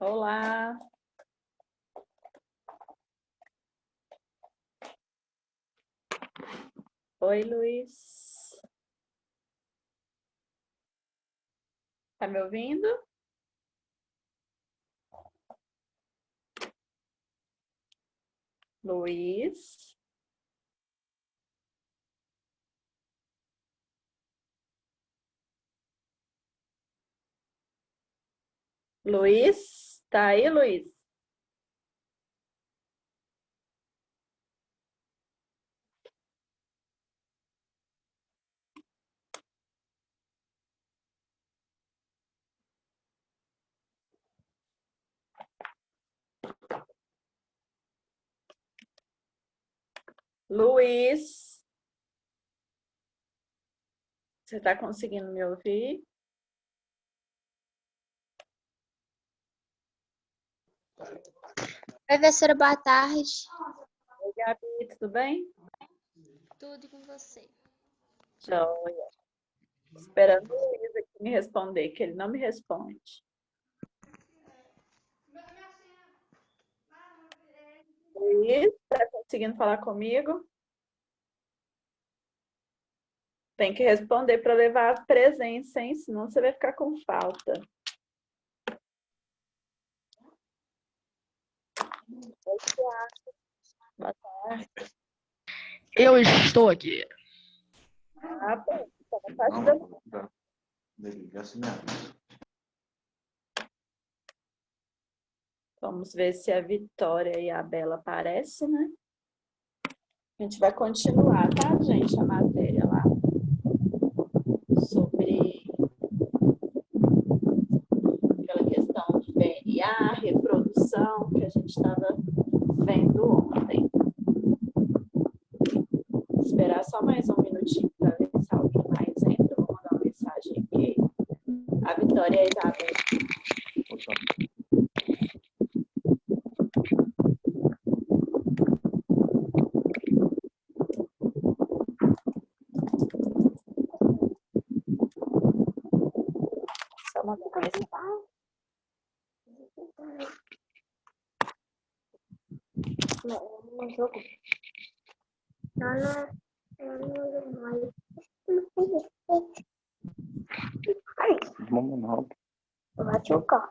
Olá. Oi, Luiz. Tá me ouvindo? Luiz. Luiz? Tá aí, Luiz? Luiz. Você tá conseguindo me ouvir? Oi, professora, boa tarde. Oi, Gabi, tudo bem? Tudo com você? Joia. Esperando o Luiz aqui me responder, que ele não me responde. Luiz, tá conseguindo falar comigo? Tem que responder para levar a presença, hein? Senão você vai ficar com falta. Oi, Tiago. Boa tarde. Eu estou aqui. Ah, bom. Tá na parte da... Vamos ver se a Vitória e a Bela aparecem, né? A gente vai continuar, tá, gente? A matéria lá sobre aquela questão de DNA, reprodução, que a gente estava vendo ontem. Vou esperar só mais um minutinho para ver se alguém mais entra. Vou mandar uma mensagem aqui. A Vitória e a Isabel. Só mandar uma mensagem. No jogo. Eu bati o carro.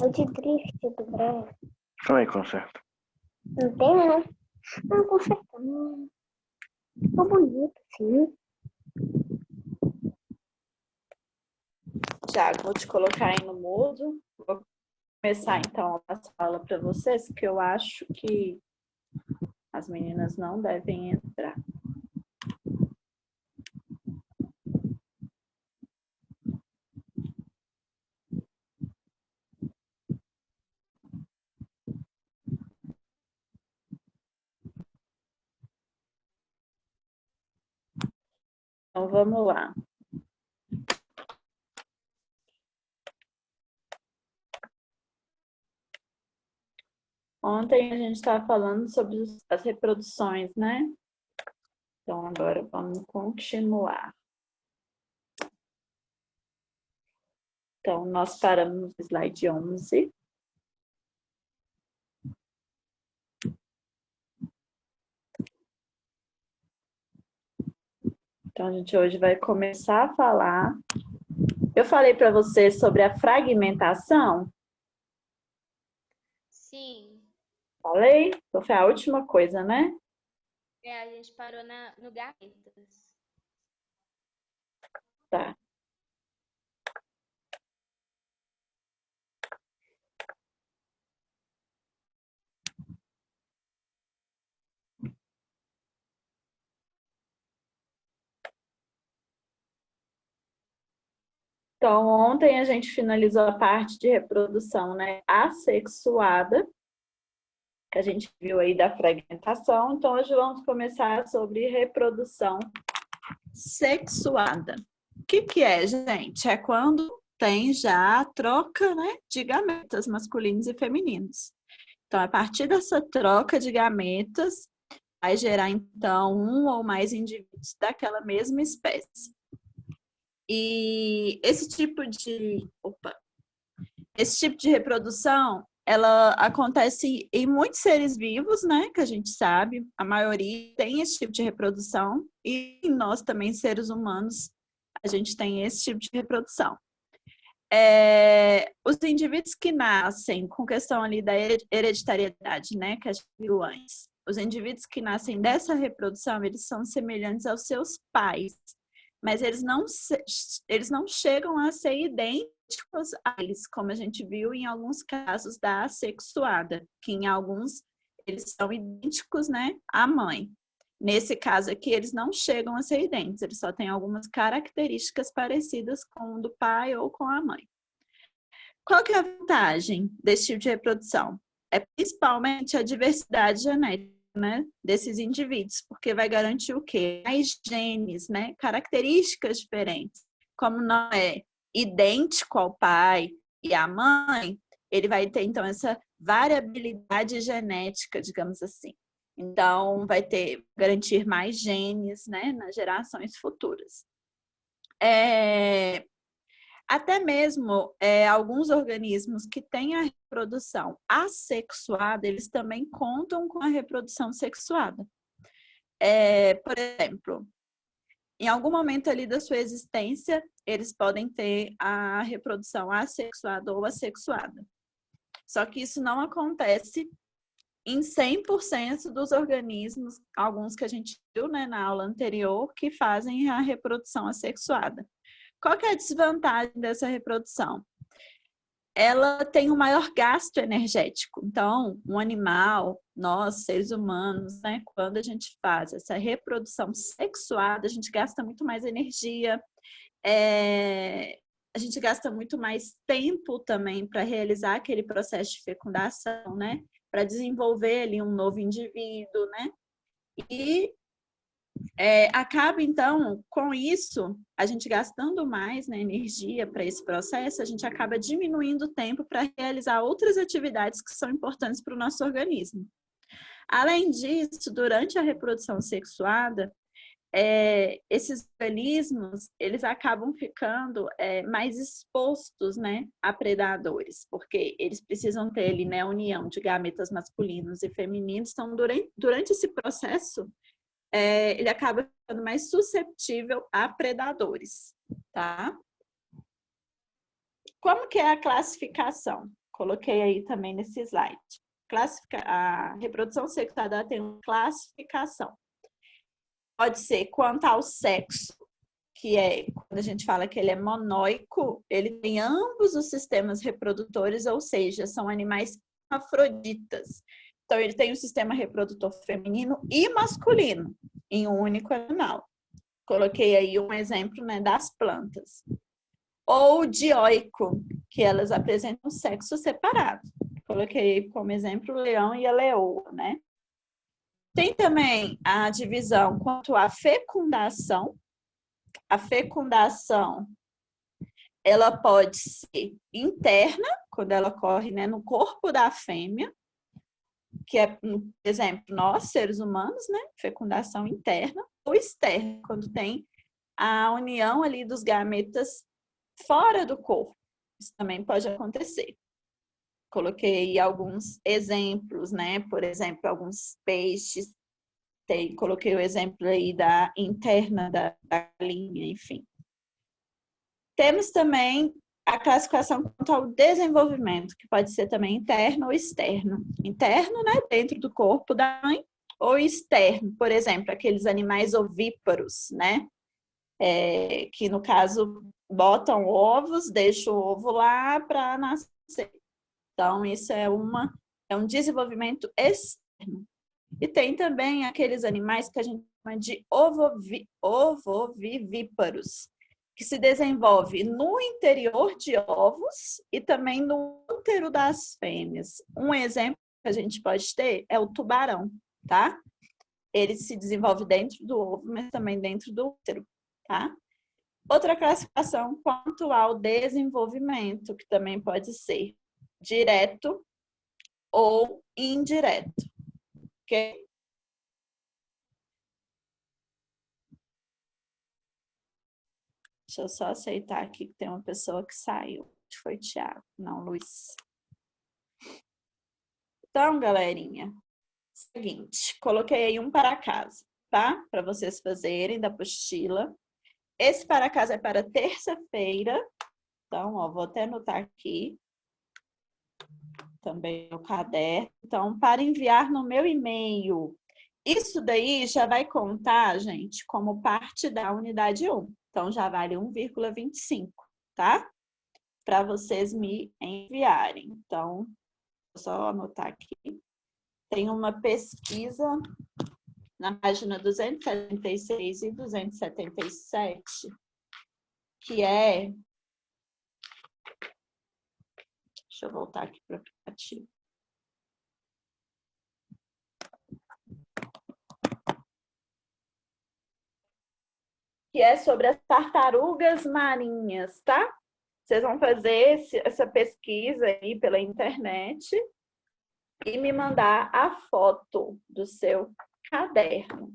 É o de drift do Breno. Oi, conserto. Não tem, né? Não, consertando. Ficou bonito, sim. Tiago, vou te colocar aí no mudo. Vou começar então a aula para vocês, que eu acho que as meninas não devem entrar. Então vamos lá. Ontem a gente estava falando sobre as reproduções, né? Então agora vamos continuar. Então nós paramos no slide 11. Então a gente hoje vai começar a falar. Eu falei para vocês sobre a fragmentação. Sim. Falei? Então foi a última coisa, né? A gente parou no gametas. Tá. Então, ontem a gente finalizou a parte de reprodução, né, assexuada, que a gente viu aí da fragmentação. Então, hoje vamos começar sobre reprodução sexuada. O que é, gente? É quando tem já a troca, né, de gametas masculinos e femininos. Então, a partir dessa troca de gametas, vai gerar, então, um ou mais indivíduos daquela mesma espécie. E esse tipo de... Opa! Esse tipo de reprodução, ela acontece em muitos seres vivos, né? Que a gente sabe, a maioria tem esse tipo de reprodução. E nós também, seres humanos, a gente tem esse tipo de reprodução. Os indivíduos que nascem com questão ali da hereditariedade, né, que a gente viu antes, os indivíduos que nascem dessa reprodução, eles são semelhantes aos seus pais, mas eles não chegam a ser idênticos a eles, como a gente viu em alguns casos da assexuada, que em alguns eles são idênticos, né, à mãe. Nesse caso aqui, eles não chegam a ser idênticos, eles só têm algumas características parecidas com o do pai ou com a mãe. Qual que é a vantagem desse tipo de reprodução? É principalmente a diversidade genética, né, desses indivíduos, porque vai garantir o quê? Mais genes, né, características diferentes. Como não é idêntico ao pai e à mãe, ele vai ter, então, essa variabilidade genética, digamos assim. Então, vai garantir mais genes, né, nas gerações futuras. Até mesmo alguns organismos que têm a reprodução assexuada, eles também contam com a reprodução sexuada. Por exemplo, em algum momento ali da sua existência, eles podem ter a reprodução assexuada ou assexuada. Só que isso não acontece em 100% dos organismos, alguns que a gente viu, né, na aula anterior, que fazem a reprodução assexuada. Qual que é a desvantagem dessa reprodução? Ela tem um maior gasto energético. Então, um animal, nós, seres humanos, né, quando a gente faz essa reprodução sexuada, a gente gasta muito mais energia, a gente gasta muito mais tempo também para realizar aquele processo de fecundação, né? Para desenvolver ali um novo indivíduo, né? E acaba, então, com isso, a gente gastando mais, né, energia para esse processo, a gente acaba diminuindo o tempo para realizar outras atividades que são importantes para o nosso organismo. Além disso, durante a reprodução sexuada, esses organismos, eles acabam ficando mais expostos, né, a predadores, porque eles precisam ter ali, né, a união de gametas masculinos e femininos. Então, durante esse processo, ele acaba ficando mais suscetível a predadores, tá? Como que é a classificação? Coloquei aí também nesse slide. A reprodução sexuada tem uma classificação. Pode ser quanto ao sexo, que é quando a gente fala que ele é monóico, ele tem ambos os sistemas reprodutores, ou seja, são animais afroditas. Então, ele tem o sistema reprodutor feminino e masculino em um único animal. Coloquei aí um exemplo, né, das plantas. Ou dioico, que elas apresentam sexo separado. Coloquei como exemplo o leão e a leoa, né? Tem também a divisão quanto à fecundação. A fecundação, ela pode ser interna, quando ela ocorre, né, no corpo da fêmea, que é, por exemplo, nós, seres humanos, né, fecundação interna, ou externa, quando tem a união ali dos gametas fora do corpo. Isso também pode acontecer. Coloquei alguns exemplos, né, por exemplo, alguns peixes. Coloquei o exemplo aí da interna da galinha, enfim. Temos também a classificação quanto ao desenvolvimento, que pode ser também interno ou externo. Interno, né, dentro do corpo da mãe, ou externo, por exemplo, aqueles animais ovíparos, né, que no caso botam ovos, deixam o ovo lá para nascer. Então, isso é um desenvolvimento externo. E tem também aqueles animais que a gente chama de ovovivíparos, que se desenvolve no interior de ovos e também no útero das fêmeas. Um exemplo que a gente pode ter é o tubarão, tá? Ele se desenvolve dentro do ovo, mas também dentro do útero, tá? Outra classificação quanto ao desenvolvimento, que também pode ser direto ou indireto, ok? Deixa eu só aceitar aqui que tem uma pessoa que saiu. foi Thiago, não, Luiz. Então, galerinha, seguinte, coloquei aí um para casa, tá? Para vocês fazerem da apostila. Esse para casa é para terça-feira. Então, ó, vou até anotar aqui. Também no caderno. Então, para enviar no meu e-mail. Isso daí já vai contar, gente, como parte da unidade 1. Então, já vale 1,25, tá? Para vocês me enviarem. Então, vou só anotar aqui. Tem uma pesquisa na página 276 e 277, que é... Deixa eu voltar aqui para o aplicativo. Que é sobre as tartarugas marinhas, tá? Vocês vão fazer essa pesquisa aí pela internet e me mandar a foto do seu caderno,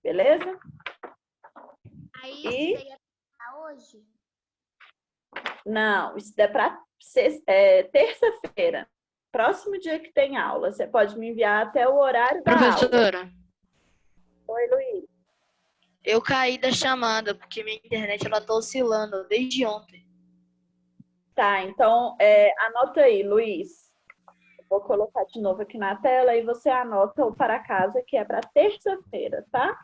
beleza? Aí isso daí é pra hoje? Não, isso é para terça-feira, próximo dia que tem aula. Você pode me enviar até o horário da aula. Professora, Oi, Luiz. eu caí da chamada porque minha internet ela tá oscilando desde ontem. Tá, então anota aí, Luiz. Vou colocar de novo aqui na tela e você anota o para casa, que é para terça-feira, tá?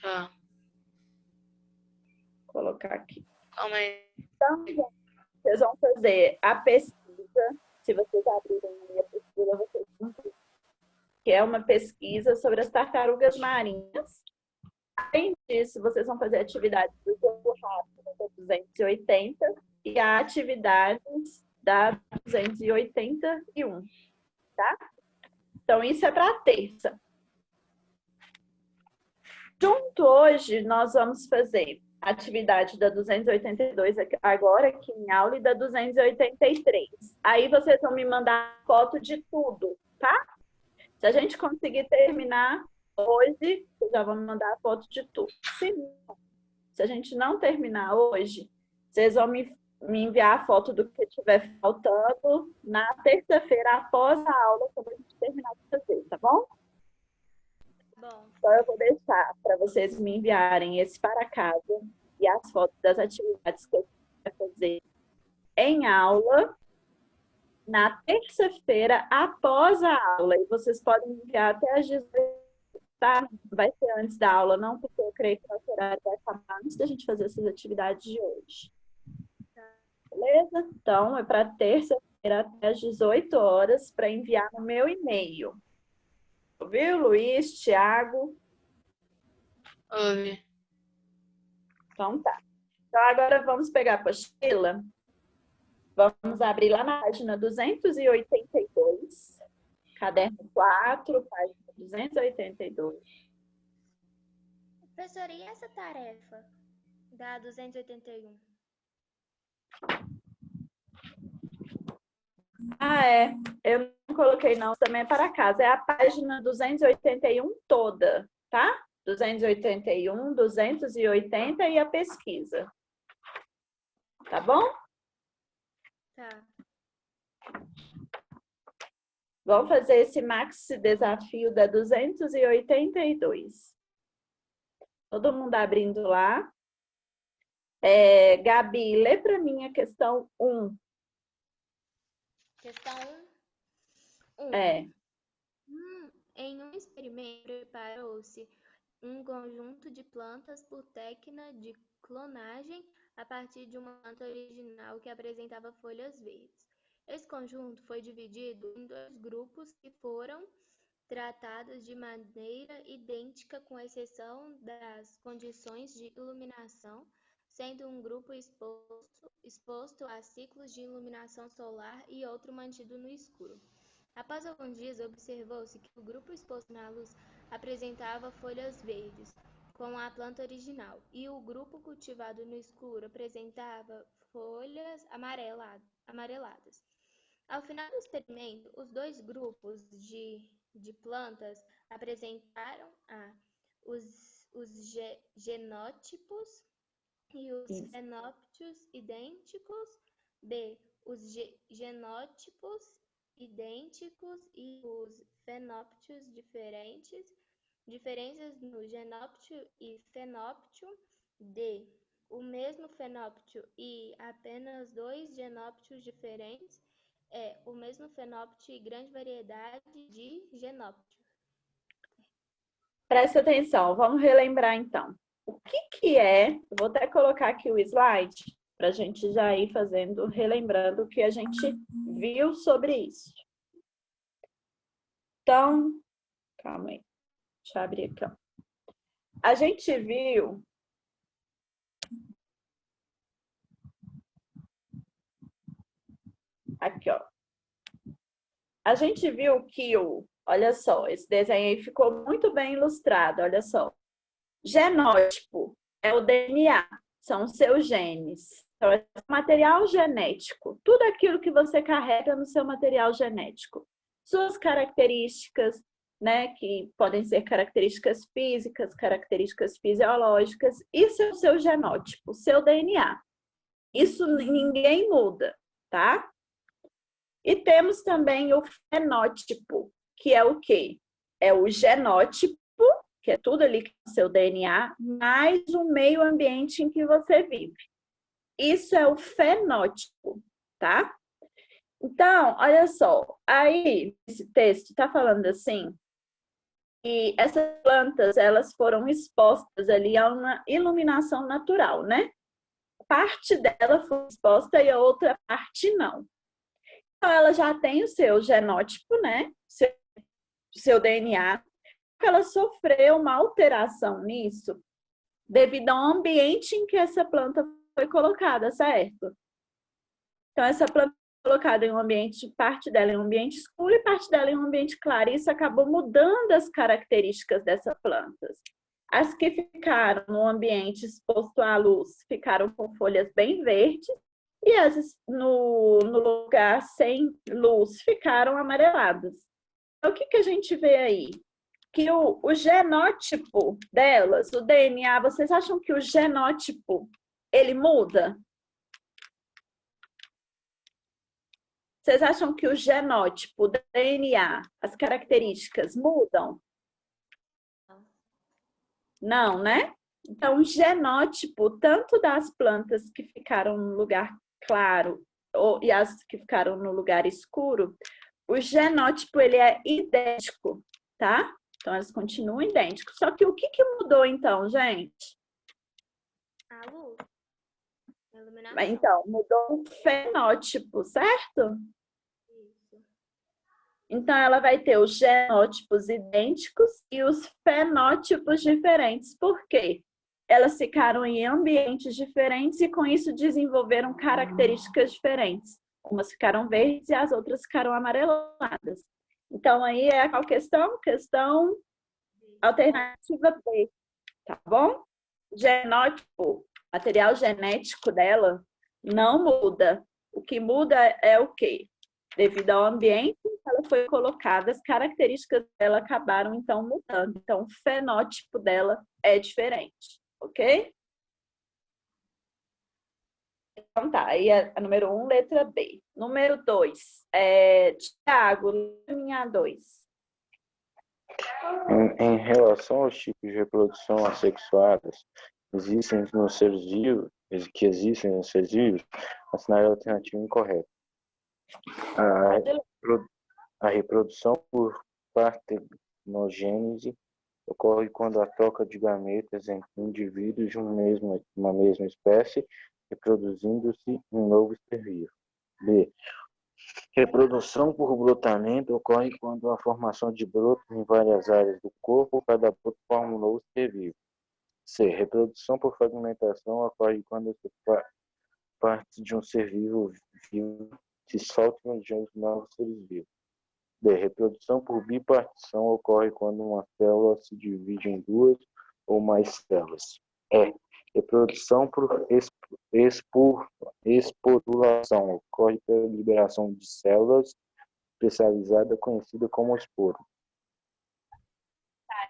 Tá, Vou colocar aqui. calma aí. Então, vocês vão fazer a pesquisa. Se vocês abrirem a minha pesquisa, vocês vão ver que é uma pesquisa sobre as tartarugas marinhas. Além disso, vocês vão fazer atividades do jogo rápido da 280 e a atividades da 281, tá? Então, isso é para terça. Junto hoje, nós vamos fazer a atividade da 282 agora aqui em aula e da 283. Aí vocês vão me mandar foto de tudo, tá? Se a gente conseguir terminar hoje, vocês já vão me mandar a foto de tudo. Se a gente não terminar hoje, vocês vão me enviar a foto do que estiver faltando na terça-feira, após a aula, quando a gente terminar de fazer, tá bom? Bom, Então, eu vou deixar para vocês me enviarem esse para casa e as fotos das atividades que eu vai fazer em aula na terça-feira, após a aula. E vocês podem enviar até às 18, tá? Vai ser antes da aula, não, porque eu creio que nosso horário vai acabar antes da gente fazer essas atividades de hoje. Beleza? Então, é para terça-feira até às 18 horas para enviar no meu e-mail. Ouviu, Luiz, Thiago? Ouve. Então tá. Então agora vamos pegar a apostila. Vamos abrir lá na página 282, caderno 4, página 282. professora, e essa tarefa da 281? Ah, é. Eu não coloquei não, também é para casa. É a página 281 toda, tá? 281, 280 e a pesquisa. Tá bom? Tá. Vamos fazer esse maxi desafio da 282. Todo mundo abrindo lá. Gabi, lê para mim a questão 1. Questão 1. Em um experimento, preparou-se um conjunto de plantas por técnica de clonagem a partir de uma planta original que apresentava folhas verdes. Esse conjunto foi dividido em dois grupos que foram tratados de maneira idêntica, com exceção das condições de iluminação, sendo um grupo exposto a ciclos de iluminação solar e outro mantido no escuro. Após alguns dias, observou-se que o grupo exposto na luz apresentava folhas verdes, como a planta original, e o grupo cultivado no escuro apresentava folhas amareladas. Ao final do experimento, os dois grupos de plantas apresentaram os genótipos e os Isso. fenótipos idênticos. B, os genótipos idênticos e os fenótipos diferentes. Diferenças no genótipo e fenótipo. D, o mesmo fenótipo e apenas dois genótipos diferentes. É o mesmo fenótipo e grande variedade de genótipos. Presta atenção, vamos relembrar então. O que é? Eu vou até colocar aqui o slide para a gente já ir fazendo, relembrando o que a gente viu sobre isso. Então, calma aí. Deixa eu abrir aqui, ó. A gente viu aqui, ó. A gente viu que olha só, esse desenho aí ficou muito bem ilustrado, olha só. Genótipo é o DNA, são os seus genes. Então, é material genético, tudo aquilo que você carrega no seu material genético. Suas características, né, que podem ser características físicas, características fisiológicas, isso é o seu genótipo, o seu DNA. Isso ninguém muda, tá? E temos também o fenótipo, que é o quê? É o genótipo, que é tudo ali que é o seu DNA, mais o meio ambiente em que você vive. Isso é o fenótipo, tá? Então, olha só, aí esse texto está falando assim, que essas plantas, elas foram expostas ali a uma iluminação natural, né? Parte dela foi exposta e a outra parte não. Então, ela já tem o seu genótipo, né? Seu DNA. Ela sofreu uma alteração nisso devido ao ambiente em que essa planta foi colocada, certo? Então, essa planta foi colocada em um ambiente, parte dela em um ambiente escuro e parte dela em um ambiente claro. Isso acabou mudando as características dessas plantas. As que ficaram no ambiente exposto à luz ficaram com folhas bem verdes e as no lugar sem luz ficaram amareladas. Então, o que a gente vê aí? Que o genótipo delas, o DNA, vocês acham que o genótipo, ele muda? Vocês acham que o genótipo, o DNA, as características mudam? Não, né? Então, o genótipo, tanto das plantas que ficaram no lugar claro e as que ficaram no lugar escuro, o genótipo, ele é idêntico, tá? Então, elas continuam idênticos. Só que o que mudou, então, gente? A luz, a iluminação. Então, mudou o fenótipo, certo? Isso. Então, ela vai ter os genótipos idênticos e os fenótipos diferentes. Por quê? Elas ficaram em ambientes diferentes e, com isso, desenvolveram características diferentes. Umas ficaram verdes e as outras ficaram amareladas. Então, aí é qual questão? Questão alternativa B, tá bom? Genótipo, material genético dela, não muda. O que muda é o quê? Devido ao ambiente em que ela foi colocada, as características dela acabaram, então, mudando. Então, o fenótipo dela é diferente, ok? Então, tá. Aí a número 1, letra B. Número 2, Tiago, linha 2. Em relação aos tipos de reprodução assexuadas que existem nos seres vivos, assinale a alternativa incorreta. A reprodução por partenogênese ocorre quando a troca de gametas entre indivíduos de uma mesma espécie, reproduzindo-se um novo ser vivo. B. Reprodução por brotamento ocorre quando a formação de brotos em várias áreas do corpo, cada broto forma um novo ser vivo. C. Reprodução por fragmentação ocorre quando as partes de um ser vivo se soltam de novos seres vivos. D. Reprodução por bipartição ocorre quando uma célula se divide em duas ou mais células. E. Reprodução por esporulação ocorre pela liberação de células especializadas conhecida como esporo.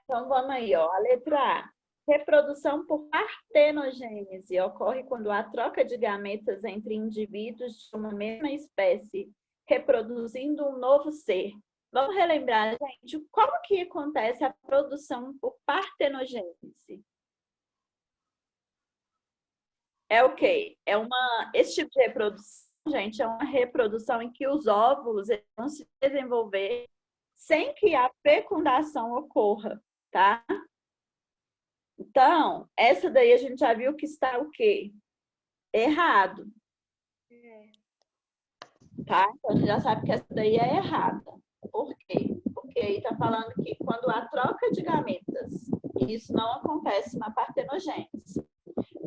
Então, vamos aí, ó. A letra A. Reprodução por partenogênese ocorre quando há troca de gametas entre indivíduos de uma mesma espécie, reproduzindo um novo ser. Vamos relembrar, gente, como que acontece a produção por partenogênese? É o quê? Esse tipo de reprodução, gente, é uma reprodução em que os óvulos vão se desenvolver sem que a fecundação ocorra, tá? Então, essa daí a gente já viu que está o quê? Errado. Tá? Então, a gente já sabe que essa daí é errada. Por quê? Porque aí está falando que quando há troca de gametas, isso não acontece na partenogênese.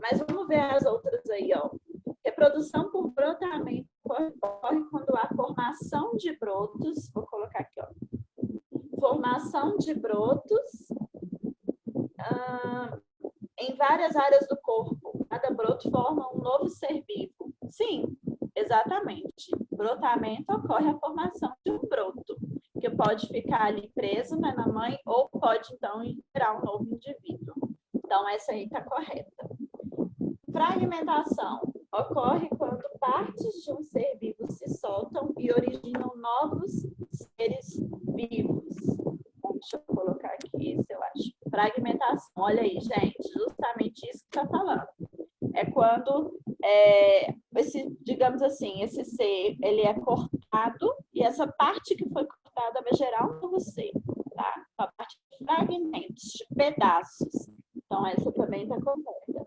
Mas vamos ver as outras aí, ó. Reprodução por brotamento ocorre quando há formação de brotos. Vou colocar aqui, ó. Formação de brotos em várias áreas do corpo. Cada broto forma um novo ser vivo. Sim, exatamente. Brotamento ocorre a formação de um broto, que pode ficar ali preso, né, na mãe, ou pode, então, gerar um novo indivíduo. Então, essa aí está correta. Fragmentação ocorre quando partes de um ser vivo se soltam e originam novos seres vivos. Deixa eu colocar aqui, se eu acho. Fragmentação. Olha aí, gente, justamente isso que está falando. É quando, digamos assim, esse ser, ele é cortado e essa parte que foi cortada vai gerar um novo ser, tá? A parte de fragmentos, de pedaços. Então, essa também está correta.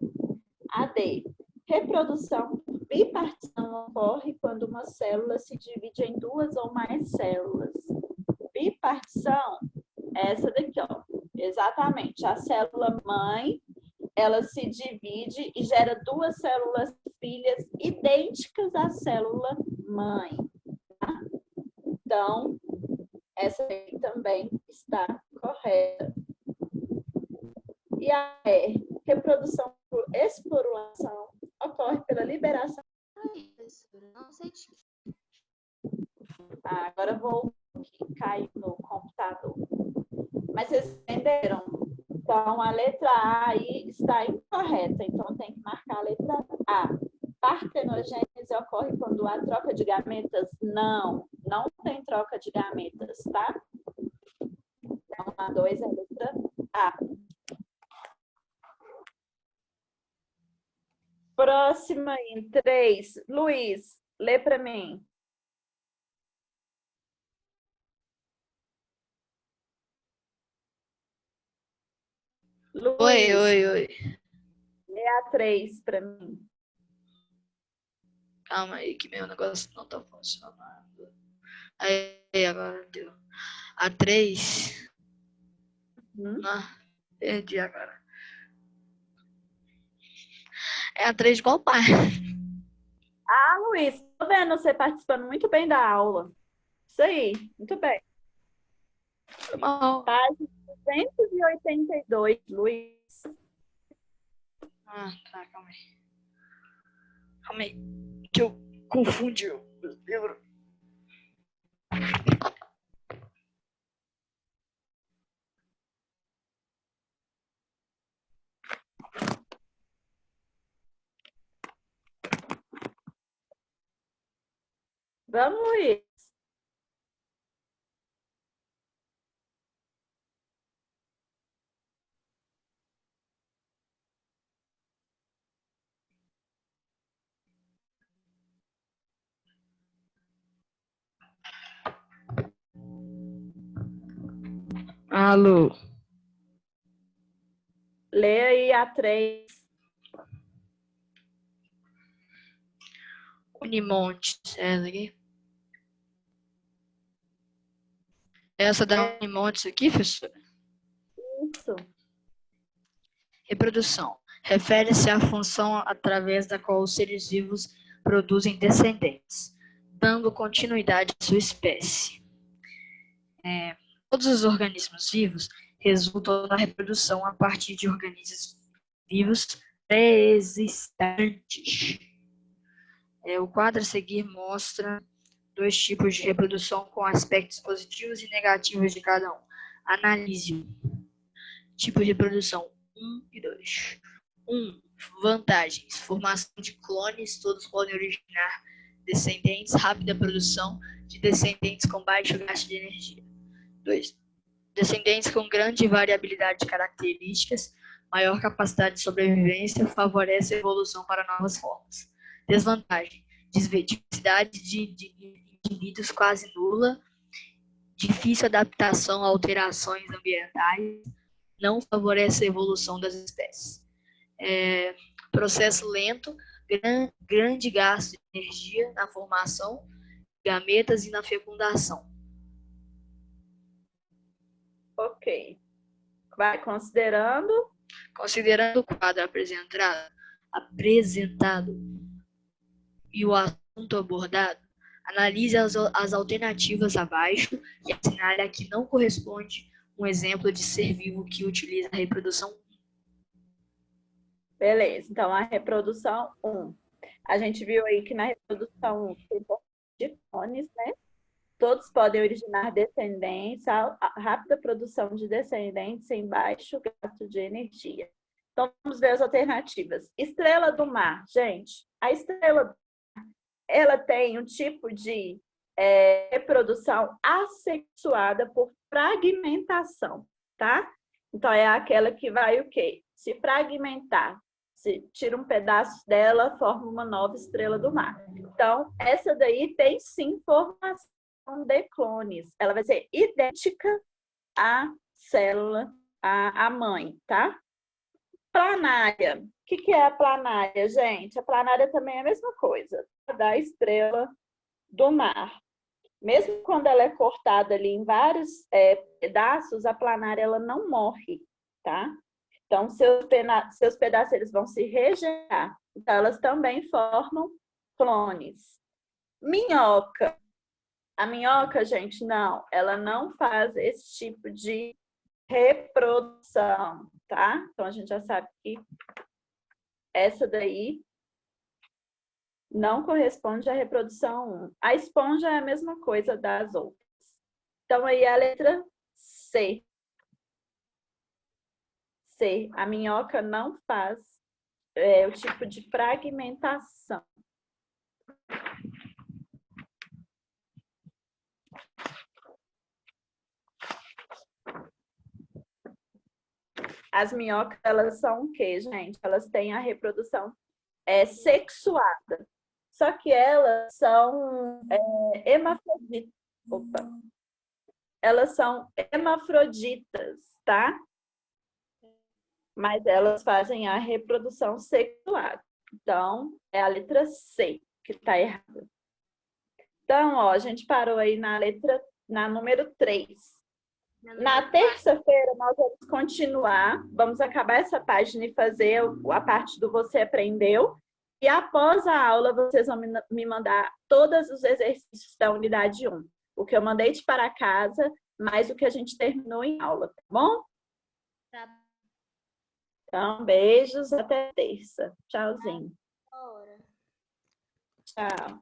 AD. Reprodução por bipartição ocorre quando uma célula se divide em duas ou mais células. Bipartição é essa daqui, ó. Exatamente. A célula mãe, ela se divide e gera duas células filhas idênticas à célula mãe. Tá? Então, essa aí também está correta. E a R, reprodução por esporulação ocorre pela liberação. Não sei de... Agora eu vou cair no computador. Mas vocês entenderam? Então, a letra A aí está incorreta. Então, tem que marcar a letra A. Partenogênese ocorre quando há troca de gametas? Não, não tem troca de gametas, tá? Então, a 2 é a letra A. Próxima em 3. Luiz, lê para mim. Luiz, Oi. lê a 3 para mim. Calma aí, que meu negócio não tá funcionando. Aí, agora deu. A 3. Perdi agora. É a 3 de qual parte? Ah, Luiz, tô vendo você participando muito bem da aula. Isso aí, muito bem. Página 282, Luiz. Tá, calma aí. Calma aí, que eu confundi o livro. Vamos, Luiz. Alô. Lê aí a 3. Unimonte, essa aqui. Essa da Unimonte aqui, professora? Isso. Reprodução. Refere-se à função através da qual os seres vivos produzem descendentes, dando continuidade à sua espécie. Todos os organismos vivos resultam da reprodução a partir de organismos vivos pré-existentes. O quadro a seguir mostra 2 tipos de reprodução com aspectos positivos e negativos de cada um. Analise. Tipo de reprodução. 1 e 2. 1. Vantagens. Formação de clones, todos podem originar descendentes, rápida produção de descendentes com baixo gasto de energia. 2. Descendentes com grande variabilidade de características, maior capacidade de sobrevivência, favorece a evolução para novas formas. Desvantagem. Diversidade de indivíduos quase nula, difícil adaptação a alterações ambientais, não favorece a evolução das espécies. Processo lento, grande gasto de energia na formação de gametas e na fecundação. Ok. Vai considerando o quadro apresentado e o assunto abordado, analise as alternativas abaixo e assinale a que não corresponde um exemplo de ser vivo que utiliza a reprodução. Beleza, então a reprodução 1. A gente viu aí que na reprodução 1 tem de clones, né? Todos podem originar descendentes, a rápida produção de descendentes sem baixo gasto de energia. Então, vamos ver as alternativas. Estrela do mar. Gente, a estrela do mar, ela tem um tipo de reprodução assexuada por fragmentação, tá? Então, é aquela que vai o quê? Se fragmentar. Se tira um pedaço dela, forma uma nova estrela do mar. Então, essa daí tem sim formação de clones. Ela vai ser idêntica à célula, à mãe, tá? Planária. O que é a planária, gente? A planária também é a mesma coisa da estrela do mar. Mesmo quando ela é cortada ali em vários pedaços, a planária ela não morre, tá? Então, seus pedaços eles vão se regenerar. Então, elas também formam clones. Minhoca. A minhoca, gente, não. Ela não faz esse tipo de reprodução, tá? Então, a gente já sabe que essa daí não corresponde à reprodução 1. A esponja é a mesma coisa das outras. Então, aí a letra C. C. A minhoca não faz o tipo de fragmentação. As minhocas, elas são o quê, gente? Elas têm a reprodução sexuada. Só que elas são hermafroditas. Opa! Elas são hermafroditas, tá? Mas elas fazem a reprodução sexuada. Então, é a letra C que está errada. Então, ó, a gente parou aí na número 3. Na terça-feira, nós vamos continuar. Vamos acabar essa página e fazer a parte do Você Aprendeu. E após a aula, vocês vão me mandar todos os exercícios da unidade 1. O que eu mandei de para casa, mais o que a gente terminou em aula, tá bom? Tá. Então, beijos, até terça. Tchauzinho. Hora. Tchau.